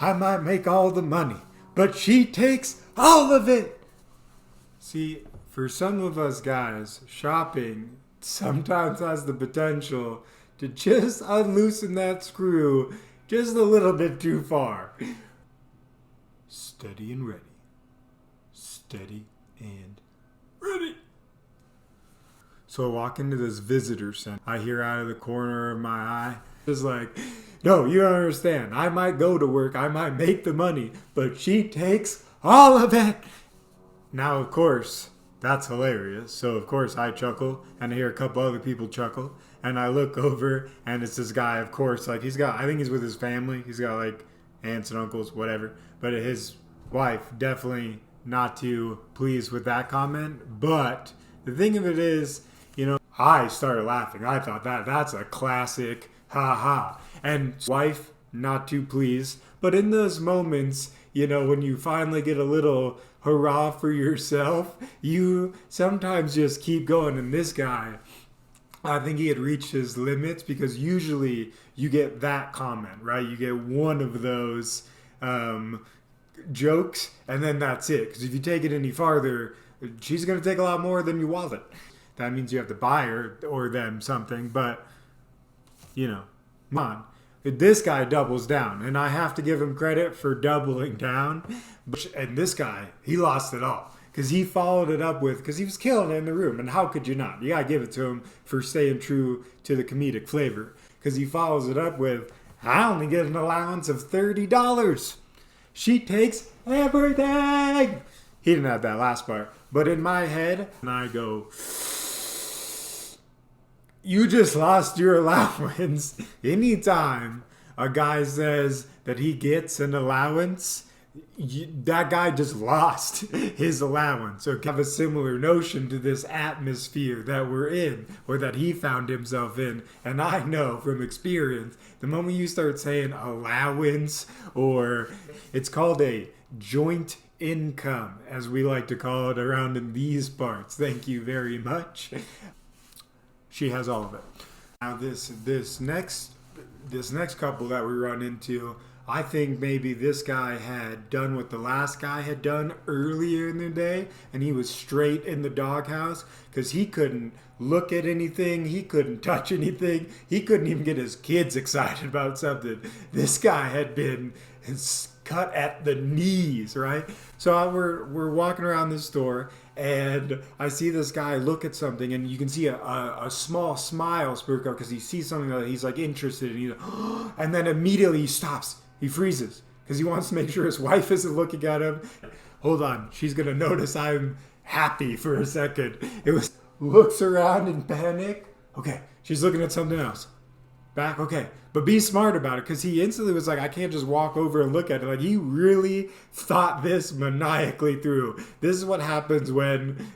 I might make all the money, but she takes all of it. See, for some of us guys, shopping sometimes has the potential to just unloosen that screw just a little bit too far. Steady and ready. Steady and ready. So I walk into this visitor center. I hear out of the corner of my eye, just like, no, you don't understand. I might go to work, I might make the money, but she takes all of it. Now, of course, that's hilarious. So, of course, I chuckle, and I hear a couple other people chuckle, and I look over, and it's this guy, of course, like I think he's with his family. He's got like aunts and uncles, whatever. But his wife definitely not too pleased with that comment. But the thing of it is, I started laughing. I thought that's a classic ha. And wife not too pleased. But in those moments, when you finally get a little hurrah for yourself, you sometimes just keep going. And this guy, I think he had reached his limits, because usually you get that comment, right? You get one of those jokes, and then that's it. Because if you take it any farther, she's going to take a lot more than your wallet. That means you have to buy her or them something, but, come on. This guy doubles down, and I have to give him credit for doubling down. And this guy, he lost it all, because he followed it up with, because he was killing it in the room, and how could you not? You gotta give it to him for staying true to the comedic flavor, because he follows it up with, I only get an allowance of $30. She takes everything. He didn't have that last part, but in my head, and I go, you just lost your allowance. Anytime a guy says that he gets an allowance, that guy just lost his allowance. So have a similar notion to this atmosphere that we're in, or that he found himself in. And I know from experience, the moment you start saying allowance, or it's called a joint income, as we like to call it around in these parts. Thank you very much. She has all of it. Now this next couple that we run into, I think maybe this guy had done what the last guy had done earlier in the day, and he was straight in the doghouse, because he couldn't look at anything, he couldn't touch anything, he couldn't even get his kids excited about something. This guy had been cut at the knees, right? So we're walking around this store, and I see this guy look at something, and you can see a small smile spurk up, because he sees something that he's like interested in, and then immediately he stops. He freezes, because he wants to make sure his wife isn't looking at him. Hold on, she's gonna notice I'm happy for a second. Looks around in panic. Okay, she's looking at something else. Back, okay. But be smart about it, because he instantly was like, I can't just walk over and look at it. Like, he really thought this maniacally through. This is what happens when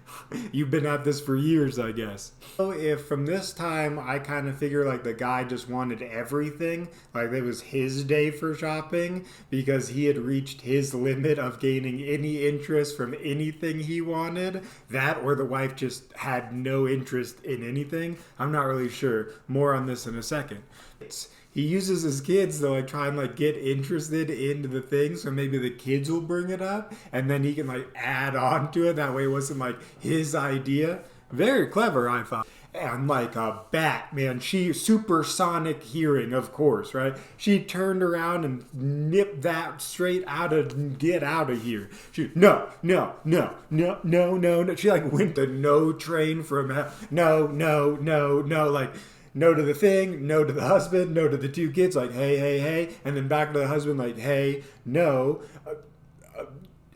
you've been at this for years, I guess. So if from this time I kind of figure like the guy just wanted everything, like it was his day for shopping, because he had reached his limit of gaining any interest from anything he wanted, that or the wife just had no interest in anything, I'm not really sure. More on this in a second. He uses his kids to like try and like get interested into the thing, so maybe the kids will bring it up, and then he can like add on to it. That way it wasn't like his idea. Very clever, I thought. And like a bat, man, she supersonic hearing, of course, right? She turned around and nipped that straight out of, get out of here. She, no. She like went the no train from hell. No, like, no to the thing, no to the husband, no to the two kids, like, hey, and then back to the husband, like, hey, no,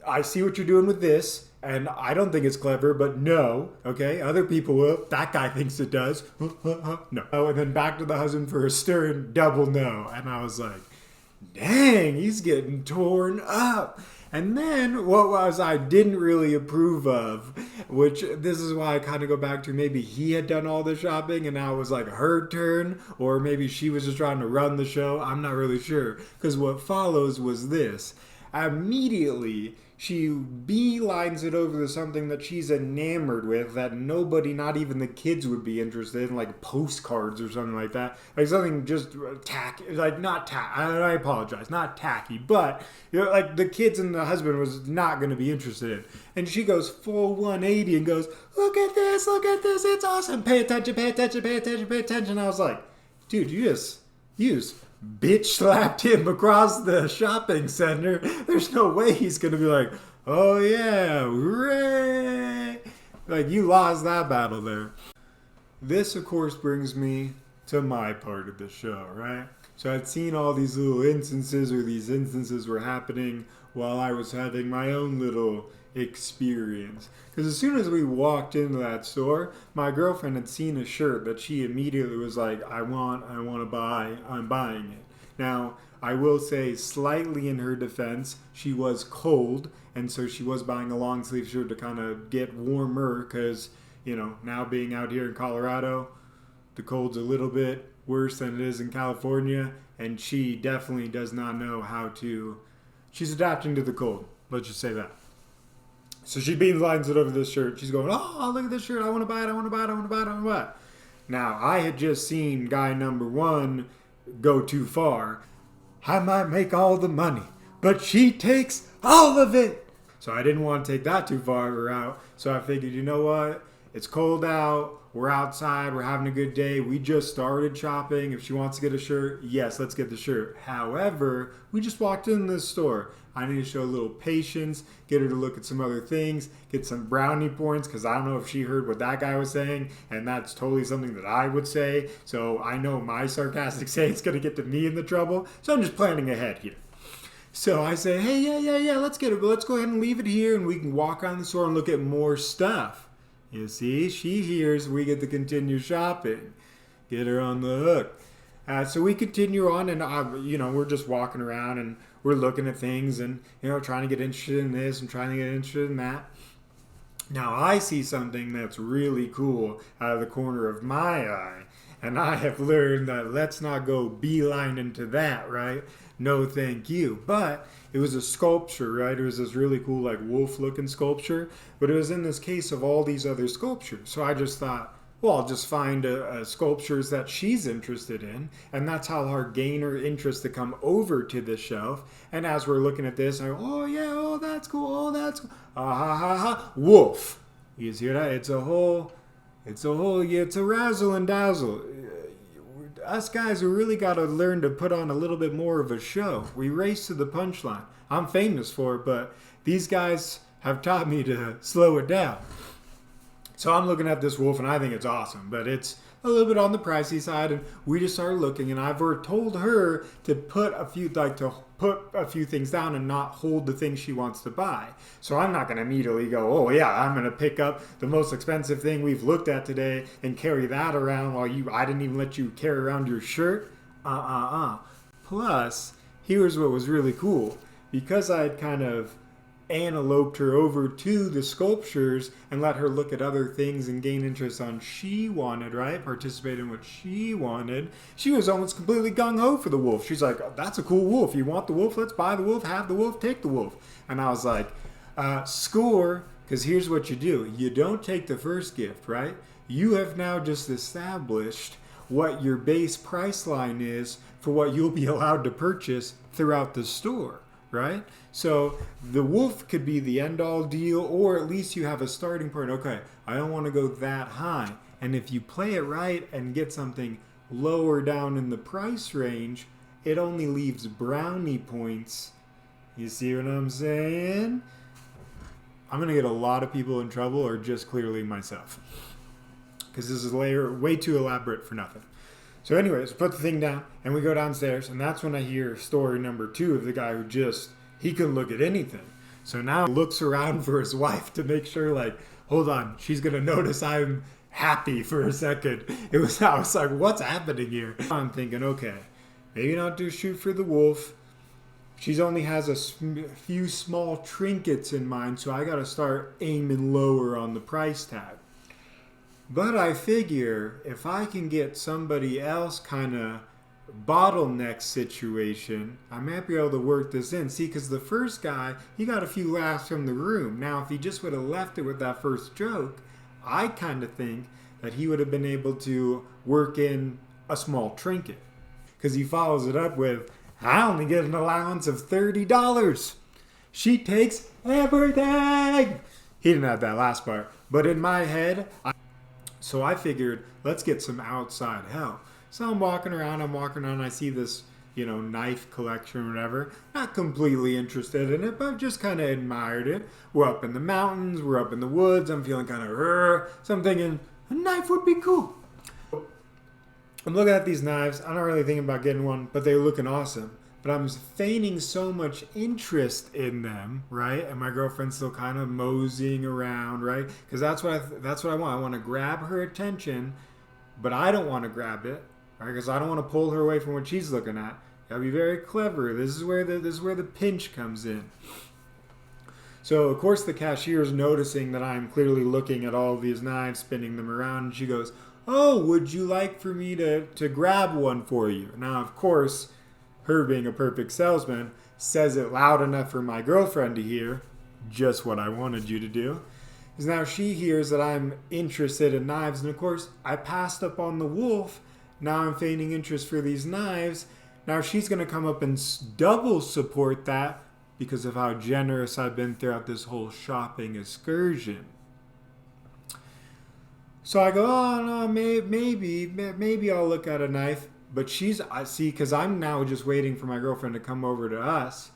I see what you're doing with this, and I don't think it's clever, but no, okay, other people will, that guy thinks it does, no, and then back to the husband for a stern double no, and I was like, dang, he's getting torn up. And then what was I didn't really approve of, which this is why I kind of go back to maybe he had done all the shopping and now it was like her turn, or maybe she was just trying to run the show. I'm not really sure, because what follows was this. Immediately, she beelines it over to something that she's enamored with, that nobody, not even the kids, would be interested in, like postcards or something like that. Like something just tacky, like not tacky. I apologize, not tacky, but like the kids and the husband was not going to be interested in. And she goes full 180 and goes, look at this, it's awesome. Pay attention, pay attention, pay attention, pay attention. I was like, dude, you just bitch slapped him across the shopping center. There's no way he's gonna be like, oh yeah, hooray! Like, you lost that battle there. This, of course, brings me to my part of the show, right? So I'd seen all these little instances, or these instances were happening while I was having my own little experience. Because as soon as we walked into that store, my girlfriend had seen a shirt that she immediately was like, I want to buy, I'm buying it. Now, I will say, slightly in her defense, she was cold, and so she was buying a long sleeve shirt to kind of get warmer, because, now being out here in Colorado, the cold's a little bit worse than it is in California, and she definitely does not know how to, she's adapting to the cold, let's just say that. So she beelines it over this shirt. She's going, oh, look at this shirt. I want to buy it. I want to buy it. I want to buy it. I want to buy it. Now, I had just seen guy number one go too far. I might make all the money, but she takes all of it. So I didn't want to take that too far of her out. So I figured, you know what? It's cold out. We're outside. We're having a good day. We just started shopping. If she wants to get a shirt, yes, let's get the shirt. However, we just walked in this store. I need to show a little patience, get her to look at some other things, get some brownie points, because I don't know if she heard what that guy was saying, and that's totally something that I would say. So I know my sarcastic saying is going to get to me in the trouble. So I'm just planning ahead here. So I say, hey, yeah, let's get it. But let's go ahead and leave it here, and we can walk around the store and look at more stuff. You see, she hears we get to continue shopping. Get her on the hook. So we continue on, and we're just walking around, and we're looking at things, and trying to get interested in this and trying to get interested in that. Now I see something that's really cool out of the corner of my eye, and I have learned that let's not go beeline into that, right? No, thank you. But it was a sculpture, right? It was this really cool, like, wolf-looking sculpture, but it was in this case of all these other sculptures. So I just thought, well, I'll just find sculptures that she's interested in, and that's how I'll gain her interest to come over to the shelf. And as we're looking at this, I go, oh yeah, oh that's cool, oh that's cool, wolf. You see that? It's a razzle and dazzle. Us guys, we really got to learn to put on a little bit more of a show. We race to the punchline. I'm famous for it, but these guys have taught me to slow it down. So I'm looking at this wolf, and I think it's awesome, but it's a little bit on the pricey side, and we just started looking, and I've told her to put a few things down and not hold the things she wants to buy. So I'm not going to immediately go, oh yeah, I'm going to pick up the most expensive thing we've looked at today and carry that around while I didn't even let you carry around your shirt. Plus, here's what was really cool. Because I had kind of anteloped her over to the sculptures and let her look at other things and gain interest on she wanted, right? Participate in what she wanted. She was almost completely gung-ho for the wolf. She's like, oh, that's a cool wolf. You want the wolf? Let's buy the wolf, have the wolf, take the wolf. And I was like, score, because here's what you do. You don't take the first gift, right? You have now just established what your base price line is for what you'll be allowed to purchase throughout the store, right? So the wolf could be the end-all deal, or at least you have a starting point. Okay, I don't want to go that high. And if you play it right and get something lower down in the price range, it only leaves brownie points. You see what I'm saying? I'm going to get a lot of people in trouble, or just clearly myself, because this is way too elaborate for nothing. So anyways, put the thing down, and we go downstairs, and that's when I hear story number 2 of the guy who he couldn't look at anything. So now he looks around for his wife to make sure, like, hold on, she's going to notice I'm happy for a second. I was like, what's happening here? I'm thinking, okay, maybe not to shoot for the wolf. She only has a few small trinkets in mind, so I got to start aiming lower on the price tag. But I figure if I can get somebody else kind of bottleneck situation, I might be able to work this in. See, because the first guy, he got a few laughs from the room. Now, if he just would have left it with that first joke, I kind of think that he would have been able to work in a small trinket. Because he follows it up with, I only get an allowance of $30. She takes everything. He didn't have that last part. But in my head, so I figured, let's get some outside help. So I'm walking around, I see this, knife collection or whatever. Not completely interested in it, but just kind of admired it. We're up in the mountains, we're up in the woods, I'm feeling kind of, so I'm thinking, a knife would be cool. I'm looking at these knives, I'm not really thinking about getting one, but they're looking awesome. But I'm feigning so much interest in them, right? And my girlfriend's still kind of moseying around, right? Because that's what I want. I want to grab her attention, but I don't want to grab it, right? Because I don't want to pull her away from what she's looking at. Gotta be very clever. This is where the pinch comes in. So of course the cashier is noticing that I'm clearly looking at all of these knives, spinning them around, and she goes, "Oh, would you like for me to grab one for you?" Now, of course, her being a perfect salesman, says it loud enough for my girlfriend to hear, just what I wanted you to do. Because now she hears that I'm interested in knives, and of course, I passed up on the wolf. Now I'm feigning interest for these knives. Now she's going to come up and double support that because of how generous I've been throughout this whole shopping excursion. So I go, oh no, maybe I'll look at a knife. But because I'm now just waiting for my girlfriend to come over to us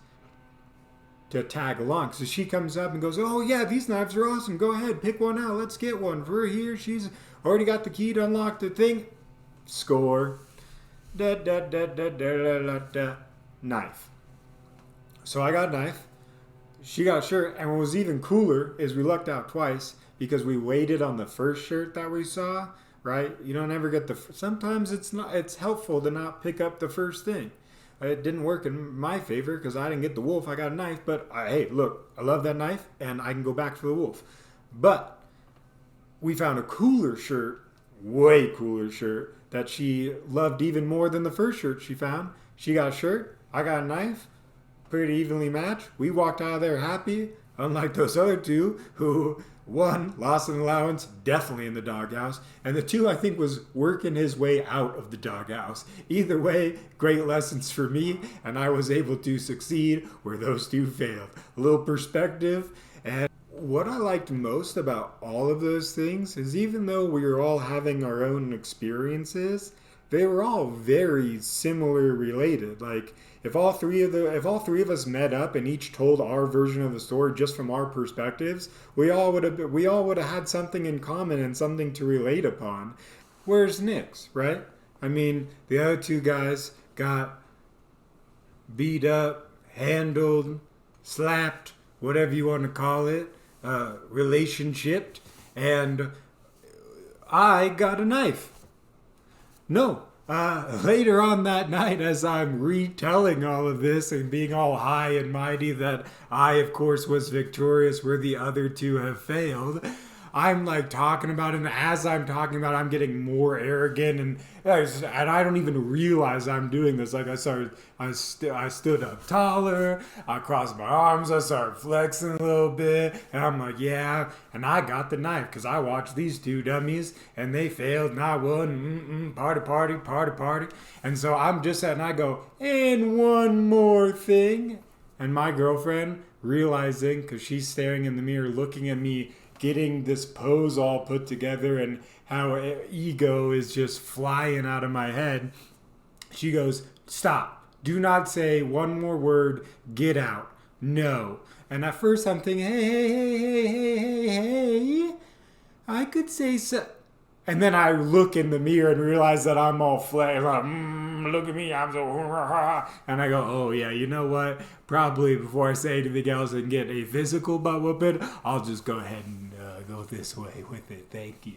to tag along. So she comes up and goes, oh yeah, these knives are awesome. Go ahead, pick one out. Let's get one. For her here, she's already got the key to unlock the thing. Score. Knife. So I got a knife. She got a shirt. And what was even cooler is we lucked out twice because we waited on the first shirt that we saw. Right? You don't ever get sometimes it's helpful to not pick up the first thing. It didn't work in my favor because I didn't get the wolf. I got a knife, but hey, look, I love that knife and I can go back for the wolf. But we found a cooler shirt, way cooler shirt that she loved even more than the first shirt she found. She got a shirt, I got a knife, pretty evenly matched. We walked out of there happy, unlike those other two who, one, lost an allowance, definitely in the doghouse, and the two, I think, was working his way out of the doghouse. Either way, great lessons for me, and I was able to succeed where those two failed. A little perspective, and what I liked most about all of those things is even though we were all having our own experiences, they were all very similar related. Like, if all three of us met up and each told our version of the story just from our perspectives, we all would have had something in common and something to relate upon. Where's Nick's, right? I mean, the other two guys got beat up, handled, slapped, whatever you want to call it, relationshiped, and I got a knife. No. Later on that night, as I'm retelling all of this and being all high and mighty that I, of course, was victorious where the other two have failed, I'm like talking about it, and as I'm talking about it, I'm getting more arrogant, and I don't even realize I'm doing this. Like I stood up taller, I crossed my arms, I started flexing a little bit, and I'm like, yeah, and I got the knife because I watched these two dummies, and they failed, and I won, party, and so I'm just and I go, and one more thing, and my girlfriend, realizing, because she's staring in the mirror, looking at me, getting this pose all put together and how ego is just flying out of my head, she goes, stop. Do not say one more word. Get out. No. And at first I'm thinking, hey, I could say so. And then I look in the mirror and realize that I'm all flat. Like, look at me, I'm so... And I go, oh yeah, you know what? Probably before I say anything else and get a physical butt whooping, I'll just go ahead and go this way with it. Thank you.